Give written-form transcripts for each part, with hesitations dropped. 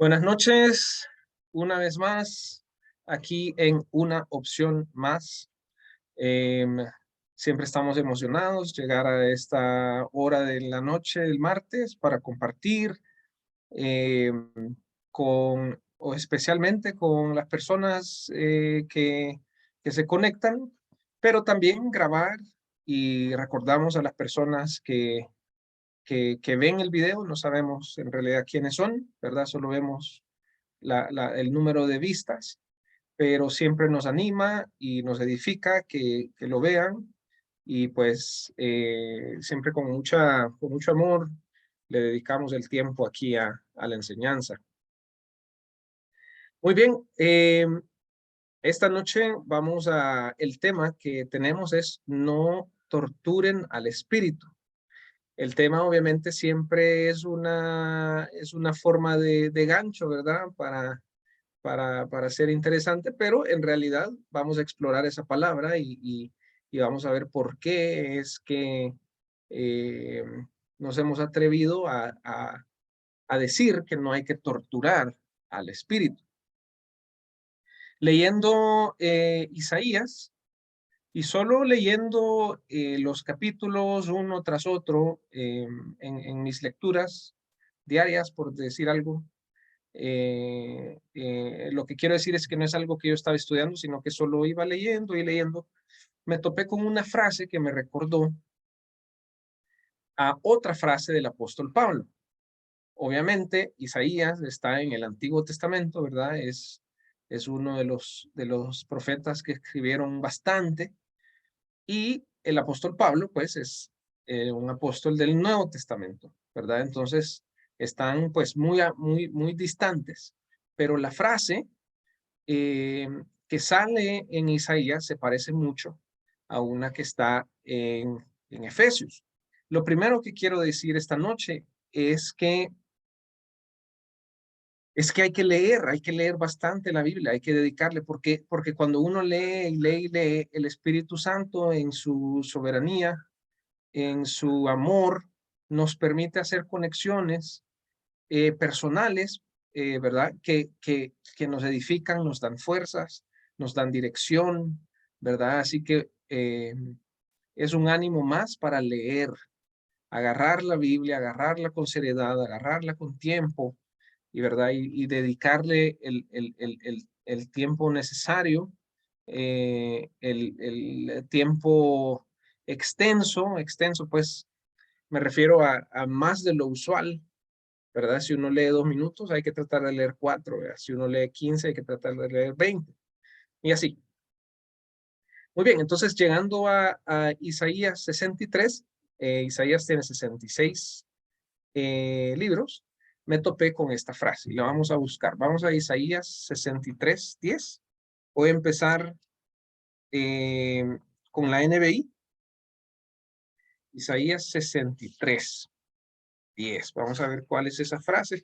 Buenas noches, una vez más, aquí en Una Opción Más. Em, Siempre estamos emocionados llegar a esta hora de la noche del martes para compartir em, o especialmente con las personas que se conectan, pero también grabar y recordamos a las personas que ven el video. No sabemos en realidad quiénes son, ¿verdad? Solo vemos el número de vistas, pero siempre nos anima y nos edifica que lo vean y pues siempre con mucho amor le dedicamos el tiempo aquí a la enseñanza. Muy bien, esta noche el tema que tenemos es no torturen al espíritu. El tema obviamente siempre es una forma de gancho, ¿verdad? Para ser interesante, pero en realidad vamos a explorar esa palabra y vamos a ver por qué es que eh, nos hemos atrevido a decir que no hay que torturar al espíritu. Leyendo Isaías y solo leyendo los capítulos uno tras otro en mis lecturas diarias, por decir algo. Lo que quiero decir es que no es algo que yo estaba estudiando, sino que solo iba leyendo y leyendo. Me topé con una frase que me recordó a otra frase del apóstol Pablo. Obviamente, Isaías está en el Antiguo Testamento, ¿verdad? Es uno de los profetas que escribieron bastante. Y el apóstol Pablo, pues, es un apóstol del Nuevo Testamento, ¿verdad? Entonces, están pues muy distantes. Pero la frase eh, que sale en Isaías se parece mucho a una que está en Efesios. Lo primero que quiero decir esta noche es que hay que leer bastante la Biblia, hay que dedicarle, porque cuando uno lee y lee y lee, el Espíritu Santo en su soberanía, en su amor, nos permite hacer conexiones personales, ¿verdad? Que nos edifican, nos dan fuerzas, nos dan dirección, ¿verdad? Así que es un ánimo más para leer, agarrar la Biblia, agarrarla con seriedad, agarrarla con tiempo, y verdad, y dedicarle el tiempo necesario, el tiempo extenso, pues me refiero a más de lo usual, ¿verdad? Si uno lee 2 minutos, hay que tratar de leer 4, ¿verdad? Si uno lee 15, hay que tratar de leer 20, y así. Muy bien, entonces llegando a Isaías 63, Isaías tiene 66 libros, me topé con esta frase y la vamos a buscar. Vamos a Isaías 63:10. Voy a empezar eh, con la NBI, Isaías 63:10. Vamos a ver cuál es esa frase.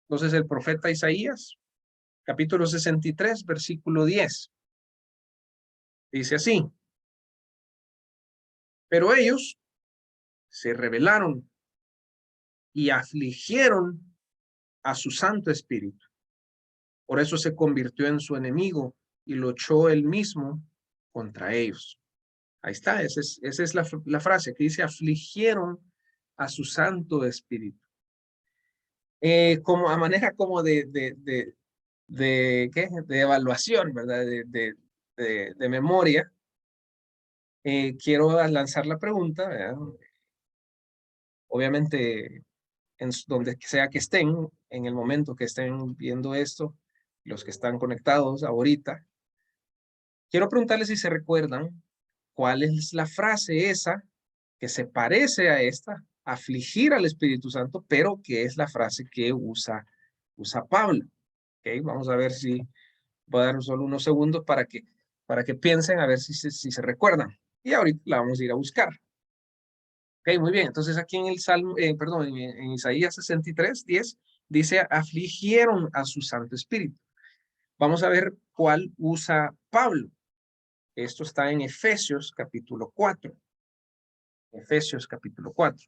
Entonces el profeta Isaías, capítulo 63, versículo 10. Dice así: pero ellos se rebelaron y afligieron a su Santo Espíritu. Por eso se convirtió en su enemigo y luchó él mismo contra ellos. Ahí está, esa es la frase que dice: afligieron a su Santo Espíritu. Como a manera como ¿qué? De evaluación, ¿verdad? De memoria, quiero lanzar la pregunta, ¿verdad? Obviamente, donde sea que estén, en el momento que estén viendo esto, los que están conectados ahorita, quiero preguntarles si se recuerdan cuál es la frase esa que se parece a esta, afligir al Espíritu Santo, pero que es la frase que usa Pablo. ¿Okay? Vamos a ver si voy a dar solo unos segundos para que piensen a ver si se recuerdan. Y ahorita la vamos a ir a buscar. Ok, muy bien. Entonces aquí en el Salmo, perdón, en Isaías 63:10 dice: afligieron a su Santo Espíritu. Vamos a ver cuál usa Pablo. Esto está en Efesios capítulo 4. Efesios capítulo 4.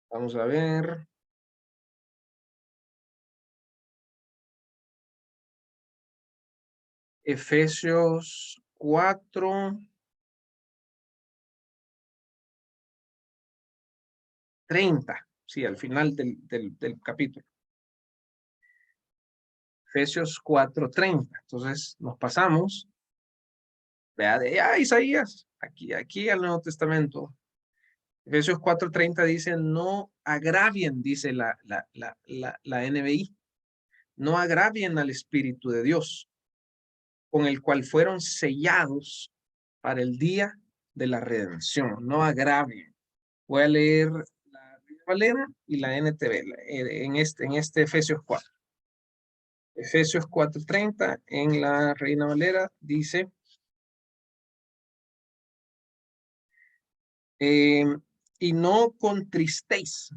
Vamos a ver. Efesios 4:30. Sí, al final del capítulo. Efesios 4:30. Entonces nos pasamos, vea, de Isaías, aquí al Nuevo Testamento. Efesios 4:30 dice, no agravien, dice la NBI, no agravien al Espíritu de Dios, con el cual fueron sellados para el día de la redención. No agravien. Voy a leer la Reina Valera y la NTV en este Efesios 4. Efesios 4:30 en la Reina Valera dice, y no contristéis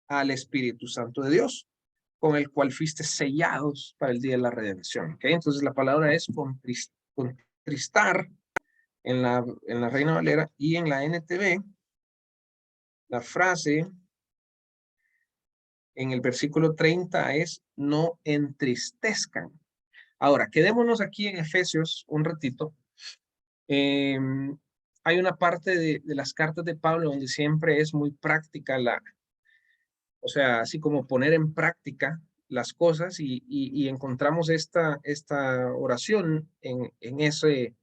al Espíritu Santo de Dios, con el cual fuiste sellados para el día de la redención. ¿Okay? Entonces la palabra es contristar en la Reina Valera, y en la NTV, la frase en el versículo 30 es no entristezcan. Ahora, quedémonos aquí en Efesios un ratito. Hay una parte de las cartas de Pablo donde siempre es muy práctica o sea, así como poner en práctica las cosas, y encontramos esta oración en ese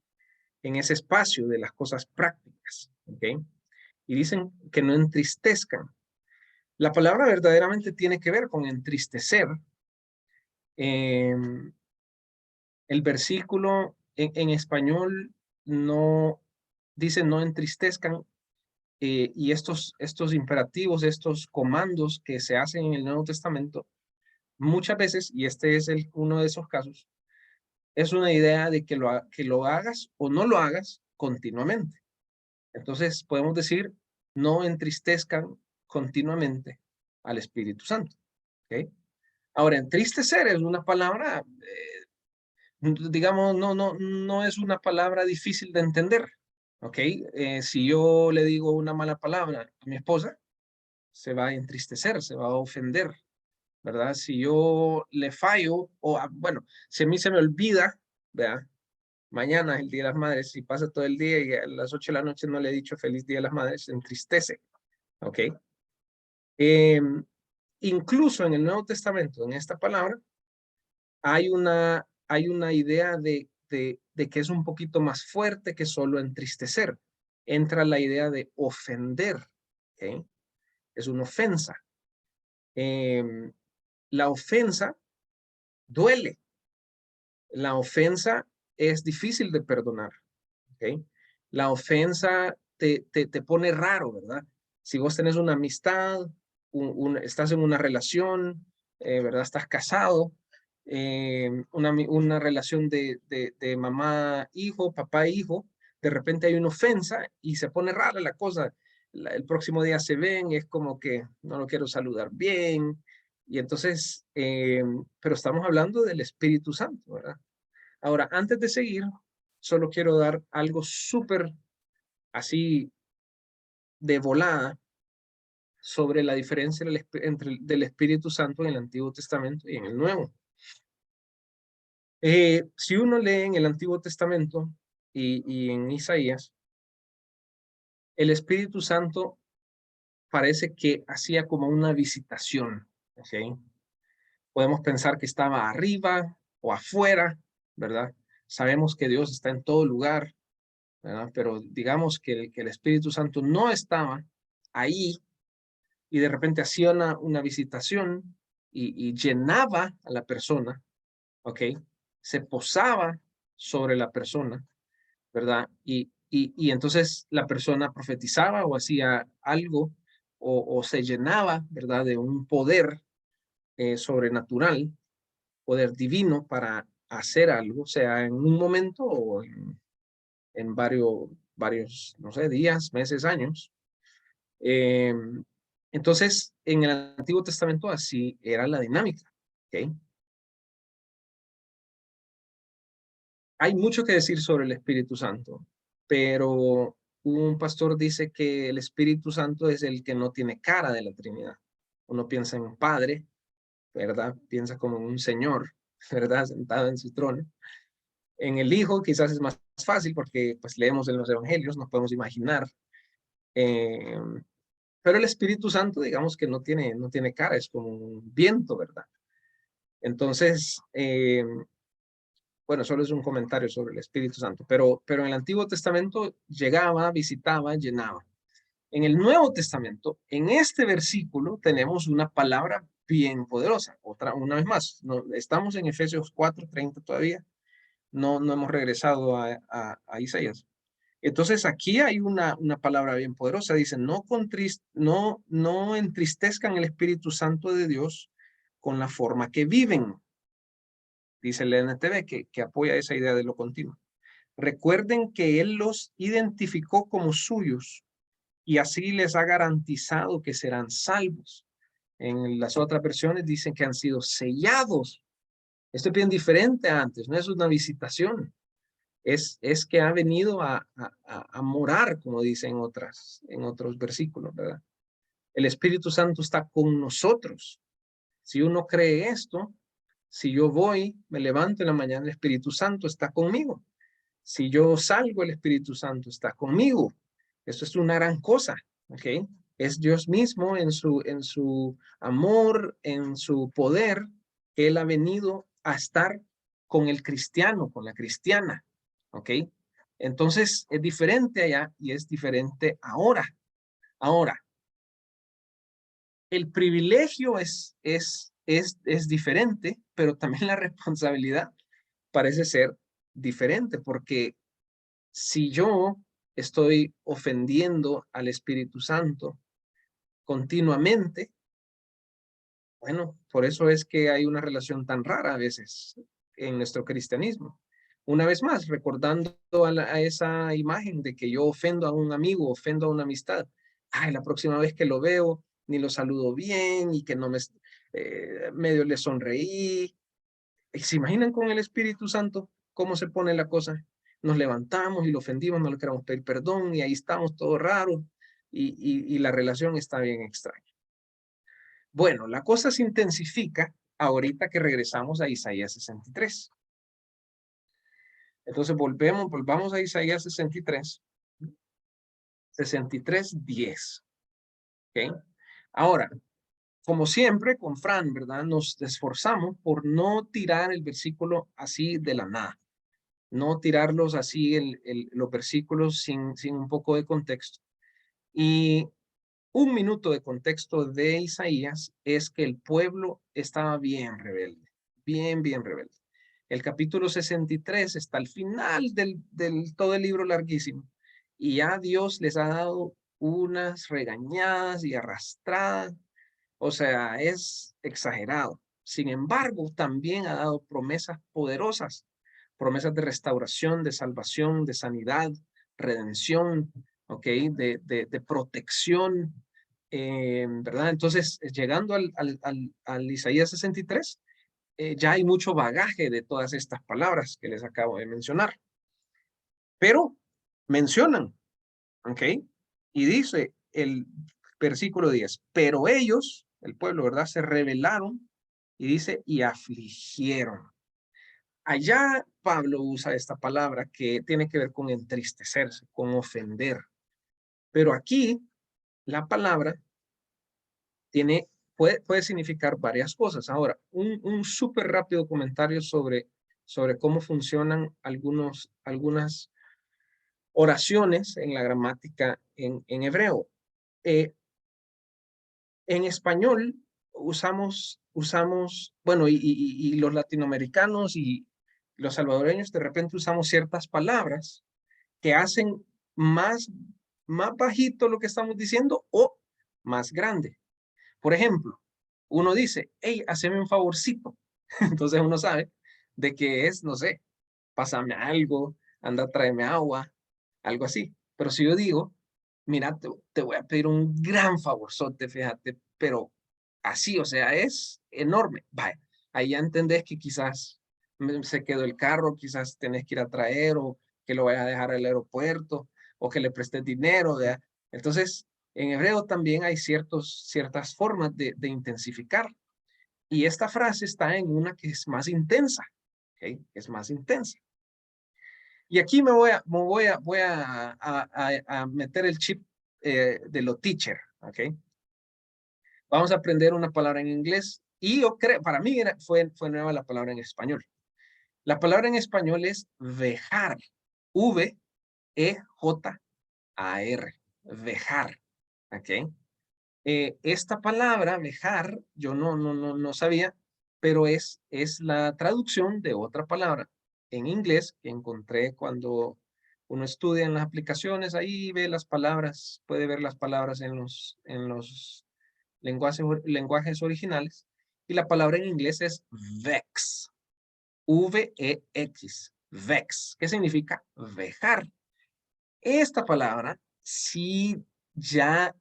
espacio de las cosas prácticas, ¿ok? Y dicen que no entristezcan. La palabra verdaderamente tiene que ver con entristecer. El versículo en español no dice no entristezcan, y estos imperativos, estos comandos que se hacen en el Nuevo Testamento, muchas veces, y este es uno de esos casos, es una idea de que lo hagas o no lo hagas continuamente. Entonces podemos decir, no entristezcan continuamente al Espíritu Santo. ¿Okay? Ahora, entristecer es una palabra, digamos, no es una palabra difícil de entender. ¿Ok? Si yo le digo una mala palabra a mi esposa, se va a entristecer, se va a ofender, ¿verdad? Si yo le fallo, bueno, si a mí se me olvida, ¿verdad? Mañana es el Día de las Madres, y pasa todo el día y a las 8 de la noche no le he dicho feliz Día de las Madres, se entristece, ¿ok? Incluso en el Nuevo Testamento, en esta palabra, hay una idea de que es un poquito más fuerte que solo entristecer. Entra la idea de ofender, ¿ok? Es una ofensa. La ofensa duele. La ofensa es difícil de perdonar, ¿ok? La ofensa te pone raro, ¿verdad? Si vos tenés una amistad, estás en una relación, ¿verdad? Estás casado, una relación de mamá-hijo, papá-hijo, de repente hay una ofensa y se pone rara la cosa. El próximo día se ven, es como que no lo quiero saludar bien, y entonces, pero estamos hablando del Espíritu Santo, ¿verdad? Ahora, antes de seguir, solo quiero dar algo súper así de volada sobre la diferencia entre del Espíritu Santo en el Antiguo Testamento y en el Nuevo. Si uno lee en el Antiguo Testamento y en Isaías, el Espíritu Santo parece que hacía como una visitación, ¿okay? Podemos pensar que estaba arriba o afuera, ¿verdad? Sabemos que Dios está en todo lugar, ¿verdad? Pero digamos que el Espíritu Santo no estaba ahí, y de repente hacía una visitación y llenaba a la persona, ¿ok? Se posaba sobre la persona, ¿verdad? Y entonces la persona profetizaba o hacía algo, o se llenaba, ¿verdad? De un poder sobrenatural, poder divino para hacer algo, sea en un momento o en varios, no sé, días, meses, años. Eh, entonces, en el Antiguo Testamento así era la dinámica. ¿Okay? Hay mucho que decir sobre el Espíritu Santo, pero un pastor dice que el Espíritu Santo es el que no tiene cara de la Trinidad. Uno piensa en un padre, ¿verdad? Piensa como en un señor, ¿verdad? Sentado en su trono. En el Hijo quizás es más fácil porque pues leemos en los evangelios, nos podemos imaginar. Eh, pero el Espíritu Santo, digamos que no tiene cara, es como un viento, ¿verdad? Entonces, bueno, solo es un comentario sobre el Espíritu Santo, pero en el Antiguo Testamento llegaba, visitaba, llenaba. En el Nuevo Testamento, en este versículo, tenemos una palabra bien poderosa. Una vez más, no, estamos en Efesios 4:30 todavía, no hemos regresado a Isaías. Entonces aquí hay una palabra bien poderosa. Dice, no entristezcan el Espíritu Santo de Dios con la forma que viven. Dice el NTV que apoya esa idea de lo continuo. Recuerden que Él los identificó como suyos y así les ha garantizado que serán salvos. En las otras versiones dicen que han sido sellados. Esto es bien diferente a antes, no es una visitación. Es que ha venido a morar, como dicen en otros versículos, ¿verdad? El Espíritu Santo está con nosotros. Si uno cree esto, si yo voy, me levanto en la mañana, el Espíritu Santo está conmigo. Si yo salgo, el Espíritu Santo está conmigo. Esto es una gran cosa, ¿ok? Es Dios mismo en su amor, en su poder, que Él ha venido a estar con el cristiano, con la cristiana, ¿ok? Entonces es diferente allá y es diferente ahora. Ahora, el privilegio es diferente, pero también la responsabilidad parece ser diferente, porque si yo estoy ofendiendo al Espíritu Santo continuamente, bueno, por eso es que hay una relación tan rara a veces en nuestro cristianismo. Una vez más, recordando a esa imagen de que yo ofendo a un amigo, ofendo a una amistad. Ay, la próxima vez que lo veo, ni lo saludo bien y que no me, medio le sonreí. ¿Se imaginan con el Espíritu Santo cómo se pone la cosa? Nos levantamos y lo ofendimos, no le queremos pedir perdón y ahí estamos todos raros y la relación está bien extraña. Bueno, la cosa se intensifica ahorita que regresamos a Isaías 63. Entonces volvamos a Isaías 63, 63:10. ¿Ok? Ahora, como siempre con Fran, ¿verdad? Nos esforzamos por no tirar el versículo así de la nada. No tirarlos así los versículos sin un poco de contexto. Y un minuto de contexto de Isaías es que el pueblo estaba bien rebelde, bien rebelde. El capítulo 63 está al final del todo el libro larguísimo y ya Dios les ha dado unas regañadas y arrastradas, o sea, es exagerado. Sin embargo, también ha dado promesas poderosas, promesas de restauración, de salvación, de sanidad, redención, ¿ok? De protección, ¿verdad? Entonces, llegando al Isaías 63, ya hay mucho bagaje de todas estas palabras que les acabo de mencionar. Pero mencionan, ¿ok? Y dice el versículo 10, pero ellos, el pueblo, ¿verdad? Se rebelaron y dice, y afligieron. Allá Pablo usa esta palabra que tiene que ver con entristecerse, con ofender. Pero aquí la palabra puede significar varias cosas. Ahora, un súper rápido comentario sobre cómo funcionan algunas oraciones en la gramática en hebreo. En español usamos, bueno, y los latinoamericanos y los salvadoreños de repente usamos ciertas palabras que hacen más, más bajito lo que estamos diciendo o más grande. Por ejemplo, uno dice, hey, haceme un favorcito. Entonces uno sabe de que es, no sé, pásame algo, anda, tráeme agua, algo así. Pero si yo digo, mira, te voy a pedir un gran favorzote, fíjate, pero así, o sea, es enorme. Vaya, ahí ya entendés que quizás se quedó el carro, quizás tenés que ir a traer o que lo vayas a dejar al aeropuerto o que le prestes dinero, ¿verdad? Entonces, en hebreo también hay ciertas formas de intensificar. Y esta frase está en una que es más intensa, ¿ok? Es más intensa. Y aquí voy a meter el chip de lo teacher, ¿ok? Vamos a aprender una palabra en inglés y yo creo, para mí fue nueva la palabra en español. La palabra en español es vejar, V-E-J-A-R, vejar, ¿ok? Esta palabra, vejar, yo no sabía, pero es la traducción de otra palabra en inglés que encontré cuando uno estudia en las aplicaciones, ahí ve las palabras, puede ver las palabras en los lenguajes originales, y la palabra en inglés es vex, V-E-X, vex, que significa vejar. Esta palabra sí ya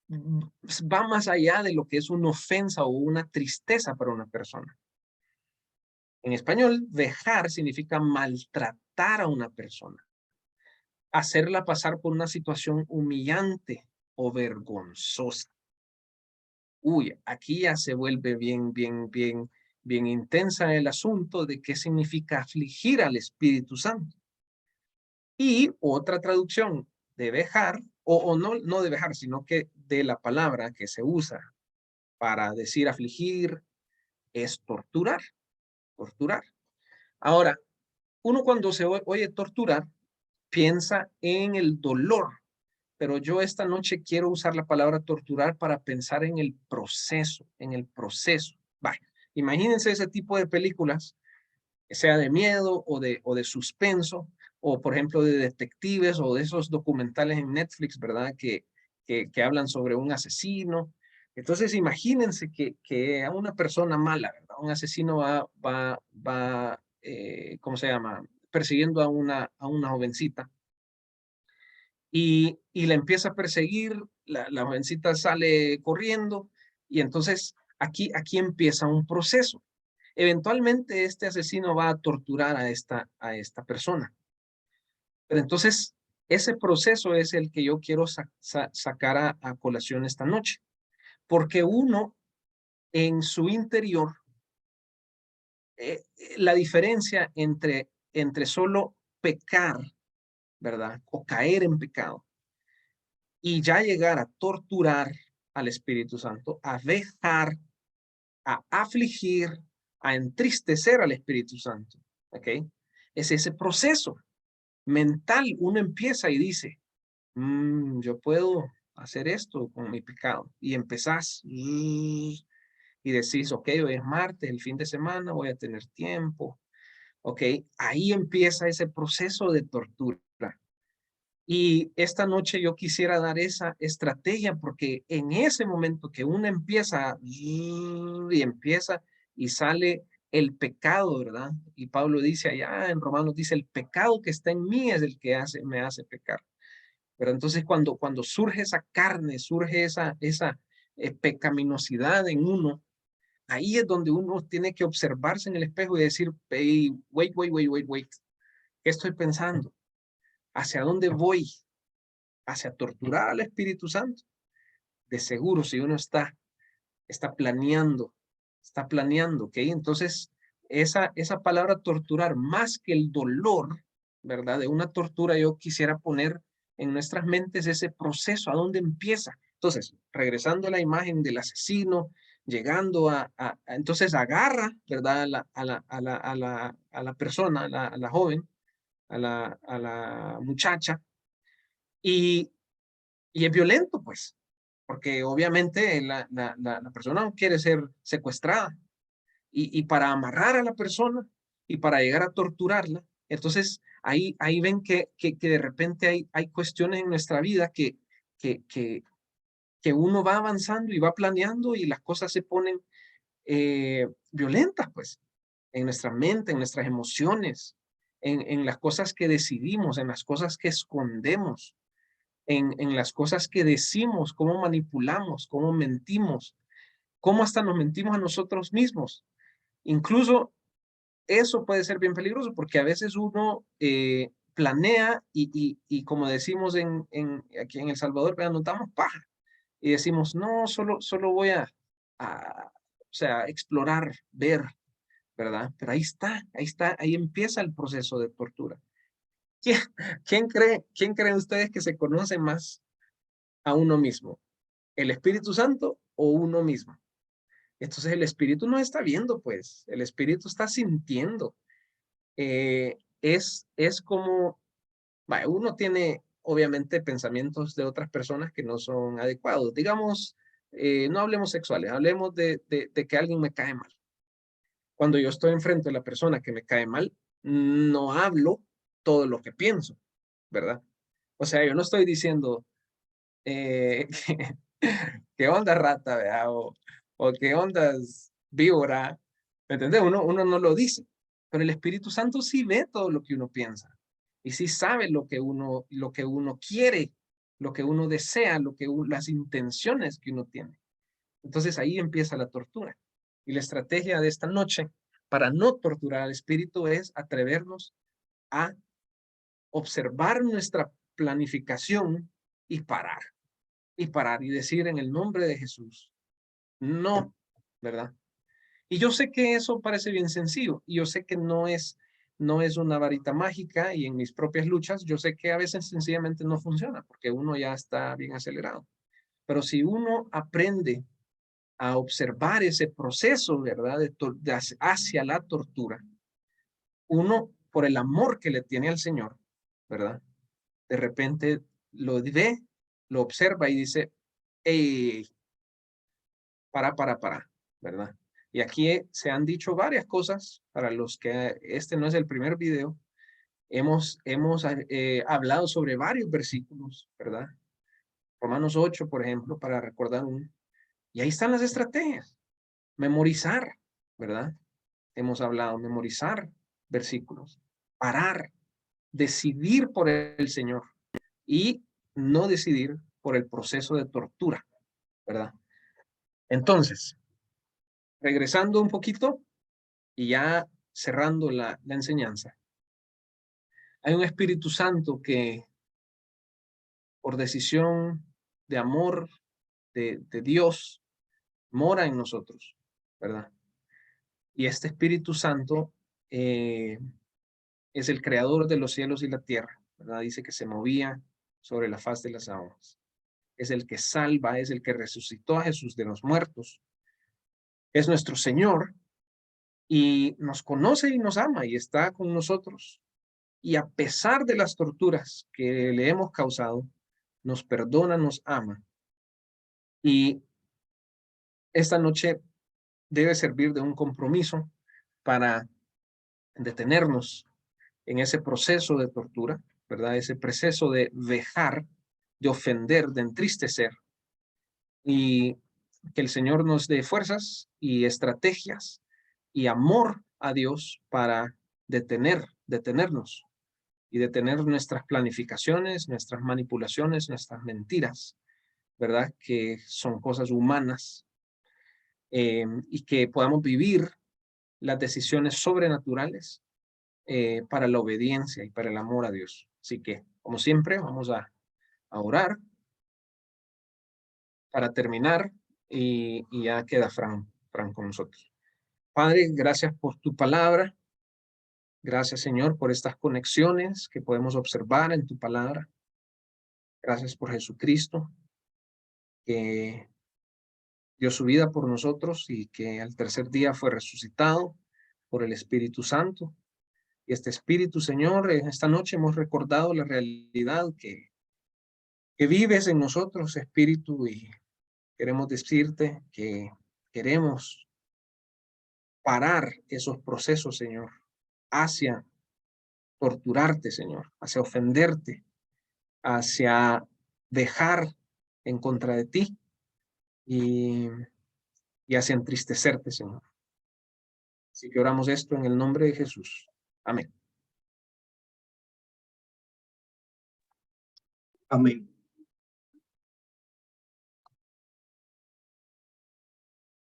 va más allá de lo que es una ofensa o una tristeza para una persona. En español, vejar significa maltratar a una persona, hacerla pasar por una situación humillante o vergonzosa. Uy, aquí ya se vuelve bien intensa el asunto de qué significa afligir al Espíritu Santo. Y otra traducción de vejar, o no de vejar, sino que de la palabra que se usa para decir afligir, es torturar, torturar. Ahora, uno cuando se oye torturar, piensa en el dolor, pero yo esta noche quiero usar la palabra torturar para pensar en el proceso, en el proceso. Vaya, imagínense ese tipo de películas, sea de miedo o de suspenso, o por ejemplo de detectives o de esos documentales en Netflix, ¿verdad? Que hablan sobre un asesino. Entonces imagínense que a una persona mala, ¿verdad? Un asesino va, ¿cómo se llama? Persiguiendo a una jovencita y la empieza a perseguir, la jovencita sale corriendo y entonces aquí empieza un proceso. Eventualmente este asesino va a torturar a esta persona. Pero entonces ese proceso es el que yo quiero sacar a colación esta noche. Porque uno en su interior, la diferencia entre solo pecar, ¿verdad? O caer en pecado y ya llegar a torturar al Espíritu Santo, a dejar, a afligir, a entristecer al Espíritu Santo, ¿ok? Es ese proceso mental. Uno empieza y dice, yo puedo hacer esto con mi pecado. Y empezás y decís, ok, hoy es martes, el fin de semana, voy a tener tiempo. Ok, ahí empieza ese proceso de tortura. Y esta noche yo quisiera dar esa estrategia porque en ese momento que uno empieza y empieza y sale el pecado, ¿verdad? Y Pablo dice allá en Romanos, dice, el pecado que está en mí es el que me hace pecar. Pero entonces cuando surge esa carne, surge esa pecaminosidad en uno, ahí es donde uno tiene que observarse en el espejo y decir, hey, wait, ¿qué estoy pensando? ¿Hacia dónde voy? ¿Hacia torturar al Espíritu Santo? De seguro, si uno está planeando, ¿ok? Entonces, esa palabra torturar, más que el dolor, ¿verdad? De una tortura, yo quisiera poner en nuestras mentes ese proceso, ¿a dónde empieza? Entonces, regresando a la imagen del asesino, llegando entonces agarra, ¿verdad? A la persona, a la joven, a la muchacha, y, y es violento, pues, porque obviamente la persona no quiere ser secuestrada, y para amarrar a la persona y para llegar a torturarla. Entonces, ahí ven que de repente hay cuestiones en nuestra vida que, que, que uno va avanzando y va planeando y las cosas se ponen violentas, pues, en nuestra mente, en nuestras emociones, en las cosas que decidimos, en las cosas que escondemos, en las cosas que decimos, cómo manipulamos, cómo mentimos, cómo hasta nos mentimos a nosotros mismos. Incluso eso puede ser bien peligroso porque a veces uno planea y como decimos aquí en El Salvador, anotamos paja y decimos, no, solo voy o sea, explorar, ver, ¿verdad? Pero ahí está, ahí empieza el proceso de tortura. ¿Quién, quién cree ustedes que se conoce más a uno mismo? ¿El Espíritu Santo o uno mismo? Entonces el Espíritu no está viendo, pues, el Espíritu está sintiendo. Es como, vaya, uno tiene obviamente pensamientos de otras personas que no son adecuados. Digamos, no hablemos sexuales, hablemos de que alguien me cae mal. Cuando yo estoy enfrente de la persona que me cae mal, no hablo todo lo que pienso, ¿verdad? O sea, yo no estoy diciendo, eh, ¿qué onda rata, ¿verdad? O qué onda víbora, ¿me entiendes? Uno no lo dice, pero el Espíritu Santo sí ve todo lo que uno piensa y sí sabe lo que uno quiere, lo que uno desea, las intenciones que uno tiene. Entonces ahí empieza la tortura. Y la estrategia de esta noche para no torturar al Espíritu es atrevernos a observar nuestra planificación y parar y decir en el nombre de Jesús, no, ¿verdad? Y yo sé que eso parece bien sencillo y yo sé que no es una varita mágica y en mis propias luchas yo sé que a veces sencillamente no funciona porque uno ya está bien acelerado. Pero si uno aprende a observar ese proceso, ¿verdad? Hacia la tortura, uno, por el amor que le tiene al Señor, ¿verdad? De repente lo ve, lo observa y dice, hey, para, ¿verdad? Y aquí se han dicho varias cosas para los que este no es el primer video. Hemos hablado sobre varios versículos, ¿verdad? Romanos 8, por ejemplo, para recordar uno. Y ahí están las estrategias. Memorizar, ¿verdad? Hemos hablado, memorizar versículos. Parar, decidir por el Señor y no decidir por el proceso de tortura, ¿verdad? Entonces, regresando un poquito y ya cerrando la enseñanza, hay un Espíritu Santo que por decisión de amor de Dios mora en nosotros, ¿verdad? Y este Espíritu Santo es el creador de los cielos y la tierra, ¿verdad? Dice que se movía sobre la faz de las aguas. Es el que salva, es el que resucitó a Jesús de los muertos. Es nuestro Señor y nos conoce y nos ama y está con nosotros. Y a pesar de las torturas que le hemos causado, nos perdona, nos ama. Y esta noche debe servir de un compromiso para detenernos en ese proceso de tortura, ¿verdad? Ese proceso de vejar, de ofender, de entristecer. Y que el Señor nos dé fuerzas y estrategias y amor a Dios para detenernos y detener nuestras planificaciones, nuestras manipulaciones, nuestras mentiras, ¿verdad? Que son cosas humanas y que podamos vivir las decisiones sobrenaturales para la obediencia y para el amor a Dios. Así que, como siempre, vamos a orar para terminar y ya queda Fran con nosotros. Padre, gracias por tu palabra. Gracias, Señor, por estas conexiones que podemos observar en tu palabra. Gracias por Jesucristo, que dio su vida por nosotros y que al tercer día fue resucitado por el Espíritu Santo. Y este Espíritu, Señor, en esta noche hemos recordado la realidad que vives en nosotros, Espíritu, y queremos decirte que queremos parar esos procesos, Señor, hacia torturarte, Señor, hacia ofenderte, hacia dejar en contra de ti y, y hacia entristecerte, Señor. Así que oramos esto en el nombre de Jesús. Amén. Amén.